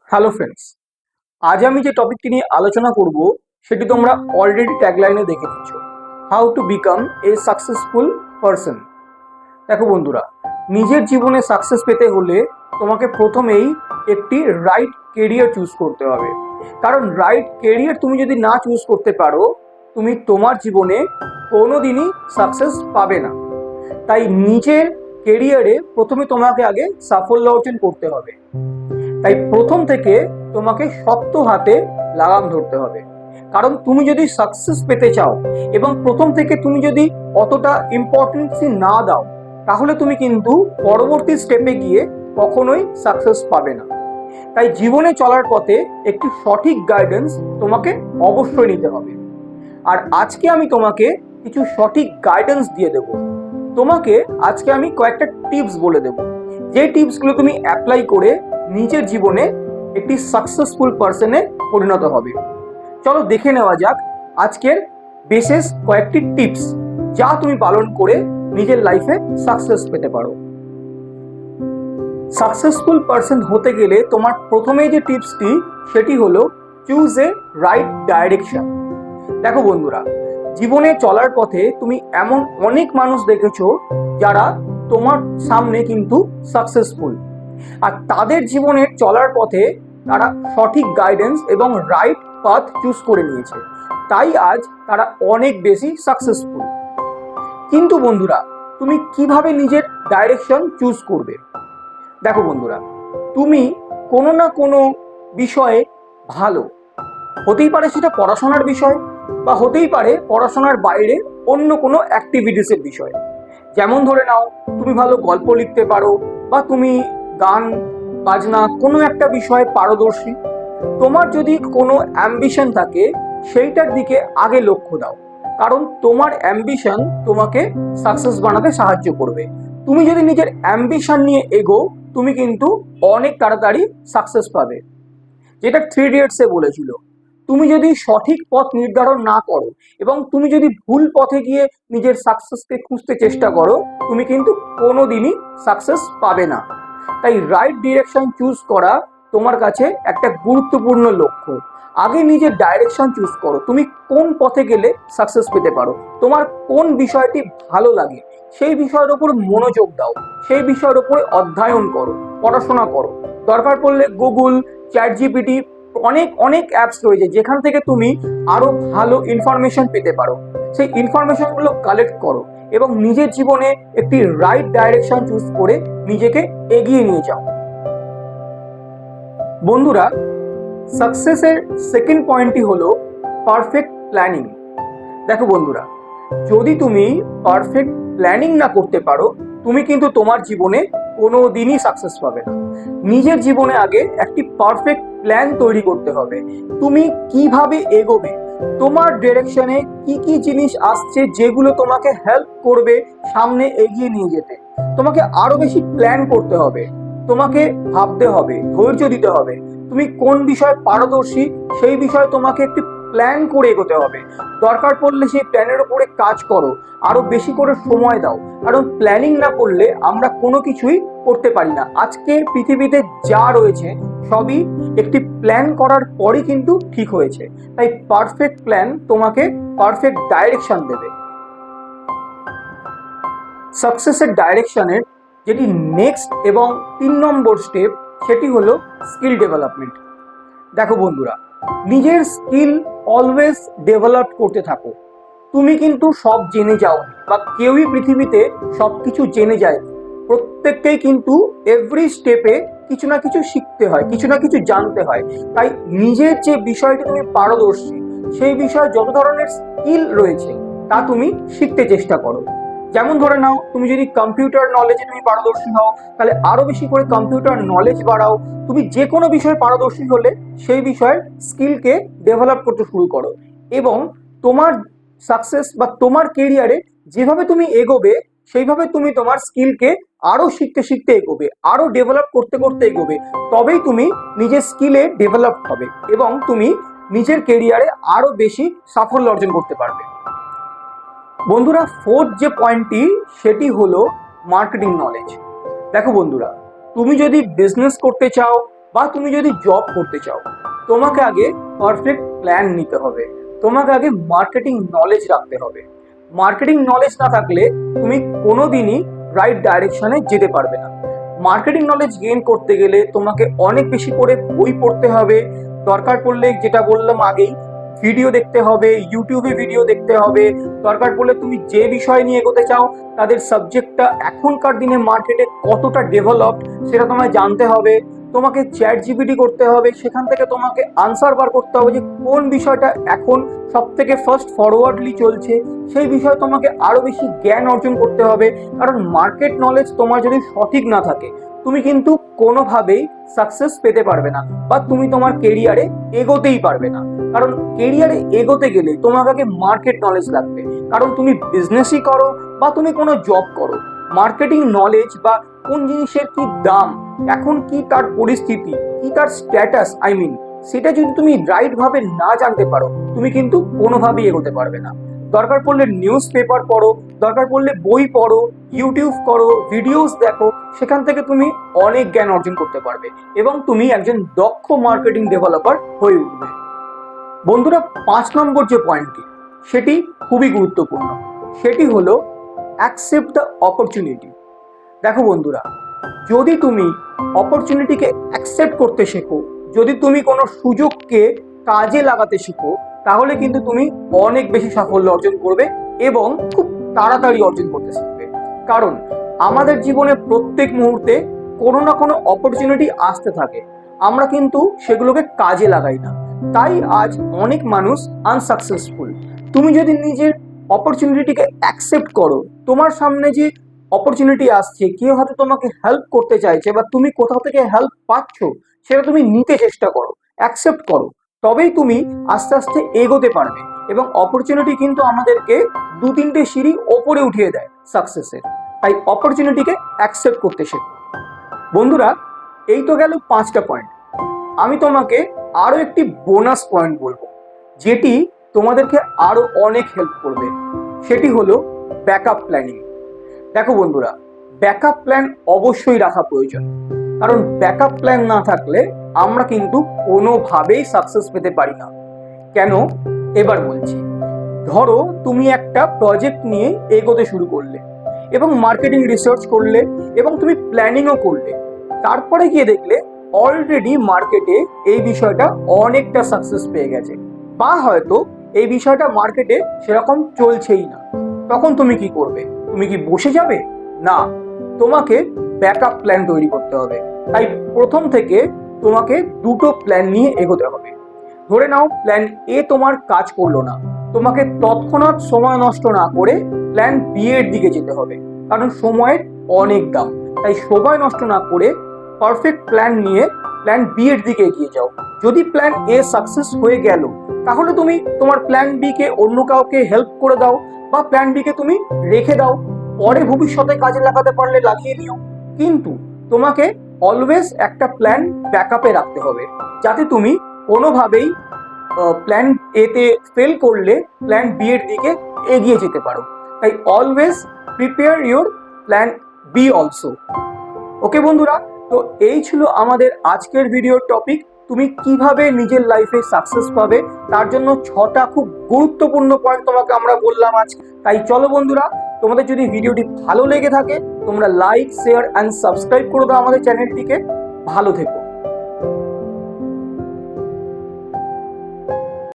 Hello friends, আজ আমি যে টপিকটি নিয়ে আলোচনা করব সেটি তোমরা অলরেডি ট্যাগলাইনে দেখে নিচ্ছ, how to become a successful person. দেখো বন্ধুরা, নিজের জীবনে সাকসেস পেতে হলে তোমাকে প্রথমেই একটি রাইট কেরিয়ার চুজ করতে হবে। কারণ রাইট কেরিয়ার তুমি যদি না চুজ করতে পারো, তুমি তোমার জীবনে কোনোদিনই সাকসেস পাবে না। তাই নিজের কেরিয়ারে প্রথমে তোমাকে আগে সাফল্য অর্জন করতে হবে। তাই প্রথম থেকে তোমাকে শক্ত হাতে লাগাম ধরতে হবে। কারণ তুমি যদি সাকসেস পেতে চাও এবং প্রথম থেকে তুমি যদি অতটা ইম্পর্টেন্স না দাও, তাহলে তুমি কিন্তু পরবর্তী স্টেপে গিয়ে কখনোই সাকসেস পাবে না। তাই জীবনে চলার পথে একটি সঠিক গাইডেন্স তোমাকে অবশ্যই নিতে হবে। আর আজকে আমি তোমাকে কিছু সঠিক গাইডেন্স দিয়ে দেব। তোমাকে আজকে আমি কয়েকটা টিপস বলে দেব, যে টিপসগুলো তুমি অ্যাপ্লাই করে নিজের জীবনে একটি সাকসেসফুল পারসনে পরিণত হবে। চলো দেখে নেওয়া যাক আজকের বিশেষ কয়েকটি টিপস, যা তুমি পালন করে নিজের লাইফে সাকসেস পেতে পারো। সাকসেসফুল পারসন হতে গেলে তোমার প্রথমেই যে টিপসটি সেটি হলো চুজ এ রাইট ডাইরেকশন। দেখো বন্ধুরা, জীবনে চলার পথে তুমি এমন অনেক মানুষ দেখেছো যারা তোমার সামনে কিন্তু সাকসেসফুল, আর তাদের জীবনের চলার পথে তারা সঠিক গাইডেন্স এবং রাইট পাথ চুজ করে নিয়েছে, তাই আজ তারা অনেক বেশি সাকসেসফুল। কিন্তু বন্ধুরা, তুমি কিভাবে নিজের ডাইরেকশন চুজ করবে? দেখো বন্ধুরা, তুমি কোনো না কোনো বিষয়ে ভালো, হতেই পারে সেটা পড়াশোনার বিষয়, বা হতেই পারে পড়াশোনার বাইরে অন্য কোনো অ্যাক্টিভিটিসের বিষয়। যেমন ধরে নাও, তুমি ভালো গল্প লিখতে পারো, বা তুমি গান বাজনা কোনো একটা বিষয়ে পারদর্শী। তোমার যদি কোনো অ্যাম্বিশন থাকে, সেইটার দিকে আগে লক্ষ্য দাও। কারণ তোমার অ্যাম্বিশন তোমাকে সাকসেস বানাতে সাহায্য করবে। তুমি যদি নিজের অ্যাম্বিশন নিয়ে এগো, তুমি কিন্তু অনেক তাড়াতাড়ি সাকসেস পাবে। যেটা থ্রি ইডিয়টসে বলেছিল, তুমি যদি সঠিক পথ নির্ধারণ না করো এবং তুমি যদি ভুল পথে গিয়ে নিজের সাকসেসকে খুঁজতে চেষ্টা করো, তুমি কিন্তু কোনোদিনই সাকসেস পাবে না। তাই রাইট ডিরেকশন চুজ করা তোমার কাছে একটা গুরুত্বপূর্ণ লক্ষ্য। আগে নিজের ডাইরেকশন চুজ করো, তুমি কোন পথে গেলে সাকসেস পেতে পারো, তোমার কোন বিষয়টি ভালো লাগে, সেই বিষয়ের উপর মনোযোগ দাও, সেই বিষয়ের উপরে অধ্যয়ন করো, পড়াশোনা করো। দরকার পড়লে গুগল, চ্যাট জিপিটি, অনেক অনেক অ্যাপস রয়েছে যেখান থেকে তুমি আরো ভালো ইনফরমেশন পেতে পারো। সেই ইনফরমেশনগুলো কালেক্ট করো এবং নিজের জীবনে একটি রাইট ডাইরেকশন চুজ করে নিজেকে এগিয়ে নিয়ে যাও। বন্ধুরা, সাকসেসের সেকেন্ড পয়েন্টটি হলো পারফেক্ট প্ল্যানিং। দেখো বন্ধুরা, যদি তুমি পারফেক্ট প্ল্যানিং না করতে পারো, তুমি কিন্তু তোমার জীবনে কোনো দিনই সাকসেস পাবে না। নিজের জীবনে আগে একটি পারফেক্ট প্ল্যান তৈরি করতে হবে। তুমি কিভাবে এগোবে, তোমার ডিরেকশনে কি কি জিনিস আসছে যেগুলো তোমাকে হেল্প করবে সামনে এগিয়ে নিয়ে যেতে, তোমাকে আরো বেশি প্ল্যান করতে হবে। তোমাকে ভাবতে হবে, ধৈর্য দিতে হবে। তুমি কোন বিষয়ে পারদর্শী, সেই বিষয়ে তোমাকে একটি প্ল্যান করে এগোতে হবে। দরকার পড়লে সেই প্ল্যানের উপরে কাজ করো, আরো বেশি করে সময় দাও। কারণ প্ল্যানিং না করলে আমরা কোনো কিছুই করতে পারি না। আজকে পৃথিবীতে যা রয়েছে সবই একটি প্ল্যান করার পরই কিন্তু ঠিক হয়েছে। তাই পারফেক্ট প্ল্যান তোমাকে পারফেক্ট ডাইরেকশন দেবে। সাকসেসের ডাইরেকশনের যেটি নেক্সট এবং 3 নম্বর স্টেপ, সেটি হলো স্কিল ডেভেলপমেন্ট। দেখো বন্ধুরা, নিজের স্কিল অলওয়েজ ডেভেলপ করতে থাকো। তুমি কিন্তু সব জেনে যাও, বা কেউই পৃথিবীতে সবকিছু জেনে যায়। প্রত্যেককেই কিন্তু এভরি স্টেপে কিছু না কিছু শিখতে হয়, কিছু না কিছু জানতে হয়। তাই নিজের যে বিষয়টি তুমি পারদর্শী, সেই বিষয়ে যত ধরনের স্কিল রয়েছে তা তুমি শিখতে চেষ্টা করো। যেমন ধরে নাও, তুমি যদি কম্পিউটার নলেজে তুমি পারদর্শী হও, তাহলে আরো বেশি করে কম্পিউটার নলেজ বাড়াও। তুমি যে কোনো বিষয়ে পারদর্শী হলে সেই বিষয়ের স্কিলকে ডেভেলপ করতে শুরু করো। এবং তোমার সাকসেস বা তোমার কেরিয়ারে যেভাবে তুমি এগোবে, সেইভাবে তুমি তোমার স্কিলকে আরো শিখতে শিখতে এগোবে, আরো ডেভেলপ করতে করতে এগোবে। তবেই তুমি নিজের স্কিলে ডেভেলপ হবে এবং তুমি নিজের কেরিয়ারে আরো বেশি সাফল্য অর্জন করতে পারবে। বন্ধুরা, ফোর্থ যে পয়েন্টটি সেটি হলো মার্কেটিং নলেজ। দেখো বন্ধুরা, তুমি যদি বিজনেস করতে চাও, বা তুমি যদি জব করতে চাও, তোমাকে আগে পারফেক্ট প্ল্যান নিতে হবে, তোমাকে আগে মার্কেটিং নলেজ রাখতে হবে। মার্কেটিং নলেজ না থাকলে তুমি কোনোদিনই রাইট ডাইরেকশনে যেতে পারবে না। মার্কেটিং নলেজ গেইন করতে গেলে তোমাকে অনেক বেশি করে বই পড়তে হবে, দরকার পড়লে যেটা বললাম আগেই ভিডিও দেখতে হবে, ইউটিউবে ভিডিও দেখতে হবে, দরকার পড়লে তুমি যে বিষয় নিয়ে এগোতে চাও তাদের সাবজেক্টটা এখনকার দিনে মার্কেটে কতটা ডেভেলপড সেটা তোমায় জানতে হবে। তোমাকে চ্যাট জিপিটি করতে হবে, সেখান থেকে তোমাকে আনসার বার করতে হবে যে কোন বিষয়টা এখন সব থেকে ফার্স্ট ফরওয়ার্ডলি চলছে, সেই বিষয়ে তোমাকে আরো বেশি জ্ঞান অর্জন করতে হবে। কারণ মার্কেট নলেজ তোমার যদি সঠিক না থাকে, তুমি কিন্তু কোনোভাবেই সাকসেস পেতে পারবে না, বা তুমি তোমার কেরিয়ারে এগোতেই পারবে না। কারণ কেরিয়ারে এগোতে গেলে তোমাকে আগে মার্কেট নলেজ লাগবে। কারণ তুমি বিজনেসই করো বা তুমি কোনো জব করো, মার্কেটিং নলেজ বা কোন জিনিসের কি দাম, এখন কি তার পরিস্থিতি, কি তার স্ট্যাটাস, সেটা যদি তুমি রাইট ভাবে না জানতে পারো, তুমি কিন্তু কোনোভাবেই এগোতে পারবে না। দরকার পড়লে নিউজ পেপার পড়ো, দরকার পড়লে বই পড়ো, ইউটিউব করো, ভিডিওস দেখো, সেখান থেকে তুমি অনেক জ্ঞান অর্জন করতে পারবে এবং তুমি একজন দক্ষ মার্কেটিং ডেভেলপার হয়ে উঠবে। বন্ধুরা, 5 নম্বর যে পয়েন্টটি, সেটি খুবই গুরুত্বপূর্ণ। সেটি হলো অ্যাকসেপ্ট দ্য অপরচুনিটি। দেখো বন্ধুরা, যদি তুমি অপরচুনিটিকে অ্যাকসেপ্ট করতে শেখো, যদি তুমি কোনো সুযোগকে কাজে লাগাতে শেখো, তাহলে কিন্তু তুমি অনেক বেশি সাফল্য অর্জন করবে এবং খুব তাড়াতাড়ি অর্জন করতে শিখবে। কারণ আমাদের জীবনে প্রত্যেক মুহূর্তে কোনো না কোনো অপরচুনিটি আসতে থাকে, আমরা কিন্তু সেগুলোকে কাজে লাগাই না, তাই আজ অনেক মানুষ আনসাকসেসফুল। তুমি যদি নিজের অপরচুনিটিকে অ্যাকসেপ্ট করো, তোমার সামনে যে অপরচুনিটি আসছে, কেউ হয়তো তোমাকে হেল্প করতে চাইছে বা তুমি কোথাও থেকে হেল্প পাচ্ছ, সেটা তুমি নিতে চেষ্টা করো, অ্যাকসেপ্ট করো, তবেই তুমি আস্তে আস্তে এগোতে পারবে। এবং অপরচুনিটি কিন্তু আমাদেরকে 2-3টে সিঁড়ি ওপরে উঠিয়ে দেয় সাকসেসের। তাই অপরচুনিটিকে অ্যাকসেপ্ট করতে শেখো। বন্ধুরা, এই তো গেল 5টা পয়েন্ট। আমি তোমাকে আরো একটি বোনাস পয়েন্ট বলবো, যেটি তোমাদেরকে আরো অনেক হেল্প করবে। সেটি হলো ব্যাকআপ প্ল্যানিং। দেখো বন্ধুরা, ব্যাকআপ প্ল্যান অবশ্যই রাখা প্রয়োজন। কারণ ব্যাকআপ প্ল্যান না থাকলে আমরা কিন্তু কোনোভাবেই সাকসেস পেতে পারি না। কেন, এবার বলছি। ধরো তুমি একটা প্রজেক্ট নিয়ে এগোতে শুরু করলে এবং মার্কেটিং রিসার্চ করলে এবং তুমি প্ল্যানিংও করলে, তারপরে গিয়ে দেখলে অলরেডি মার্কেটে এই বিষয়টা অনেকটা সাকসেস পেয়ে গেছে, বা হয়তো এই বিষয়টা মার্কেটে সেরকম চলছেই না। তখন তুমি কি করবে? তুমি কি বসে যাবে? না, তোমাকে ব্যাকআপ প্ল্যান তৈরি করতে হবে। তাই প্রথম থেকে তোমাকে দুটো প্ল্যান নিয়ে এগোতে হবে। ধরে নাও প্ল্যান এ তোমার কাজ করলো না, তোমাকে তৎক্ষণাৎ সময় নষ্ট না করে প্ল্যান বি এর দিকে যেতে হবে। কারণ সময়ের অনেক দাম, তাই সময় নষ্ট না করে পারফেক্ট প্ল্যান নিয়ে প্ল্যান বি এর দিকে এগিয়ে যাও। যদি প্ল্যান এ সাকসেস হয়ে গেল, তাহলে তুমি তোমার প্ল্যান বি কে অন্য কাউকে হেল্প করে দাও, বা প্ল্যান বি কে তুমি রেখে দাও, পরে ভবিষ্যতে কাজে লাগাতে পারলে লাগিয়ে নিও। কিন্তু তোমাকে অলওয়েজ একটা প্ল্যান ব্যাকআপে রাখতে হবে, যাতে তুমি কোনোভাবেই প্ল্যান এ তে ফেল করলে প্ল্যান বি এর দিকে এগিয়ে যেতে পারো। তাই always prepare your plan B also. Okay বন্ধুরা, তো এই ছিল আমাদের আজকের ভিডিওর টপিক। তুমি কিভাবে নিজের লাইফে সাকসেস পাবে, তার জন্য 6টা খুব গুরুত্বপূর্ণ পয়েন্ট তোমাকে আমরা বললাম আজ। তাই চলো বন্ধুরা, তোমাদের যদি ভিডিওটি ভালো লেগে থাকে, তোমরা লাইক, শেয়ার অ্যান্ড সাবস্ক্রাইব করে দাও আমাদের চ্যানেলটিকে। ভালো থেকো।